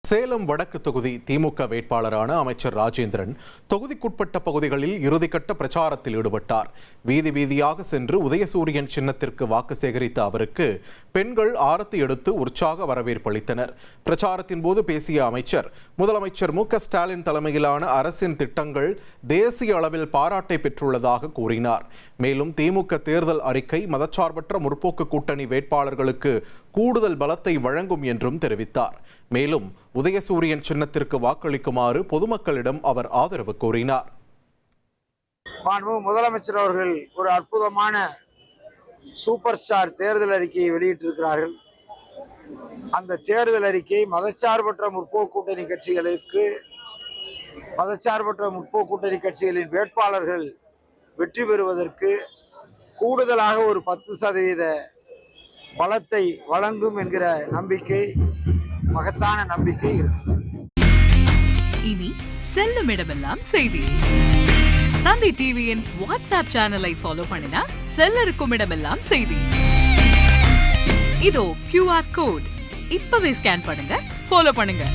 சேலம் வடக்கு தொகுதி திமுக வேட்பாளரான அமைச்சர் ராஜேந்திரன் தொகுதிக்குட்பட்ட பகுதிகளில் இறுதிக்கட்ட பிரச்சாரத்தில் ஈடுபட்டார். வீதி வீதியாக சென்று உதயசூரியன் சின்னத்திற்கு வாக்கு சேகரித்த அவருக்கு பெண்கள் ஆரத்தி எடுத்து உற்சாக வரவேற்பளித்தனர். பிரச்சாரத்தின் போது பேசிய அமைச்சர், முதலமைச்சர் மு.க.ஸ்டாலின் தலைமையிலான அரசின் திட்டங்கள் தேசிய அளவில் பாராட்டை பெற்றுள்ளதாக கூறினார். மேலும் திமுக தேர்தல் அறிக்கை மதச்சார்பற்ற முற்போக்கு கூட்டணி வேட்பாளர்களுக்கு கூடுதல் பலத்தை வழங்கும் என்றும் தெரிவித்தார். மேலும் உதயசூரியன் சின்னத்திற்கு வாக்களிக்குமாறு பொதுமக்களிடம் அவர் ஆதரவு கோரினார். முதலமைச்சர் அவர்கள் ஒரு அற்புதமான சூப்பர் ஸ்டார் தேர்தல் அறிக்கையை வெளியிட்டிருக்கிறார்கள். அந்த தேர்தல் அறிக்கை மதச்சார்பற்ற முற்போக்கு கூட்டணி கட்சிகளின் வேட்பாளர்கள் வெற்றி பெறுவதற்கு கூடுதலாக ஒரு 10% பலத்தை வழங்கும் என்கிற நம்பிக்கை, மகத்தான நம்பிக்கை இருக்கு. இனி செல்லும் இடமெல்லாம் செய்தி. தந்தி டிவியின் வாட்ஸ்அப் சேனலை ஃபாலோ பண்ணினா செல்ல இருக்கும் இடமெல்லாம் செய்தி. இதோ QR கோட் இப்பவே ஸ்கேன் பண்ணுங்க, ஃபாலோ பண்ணுங்க.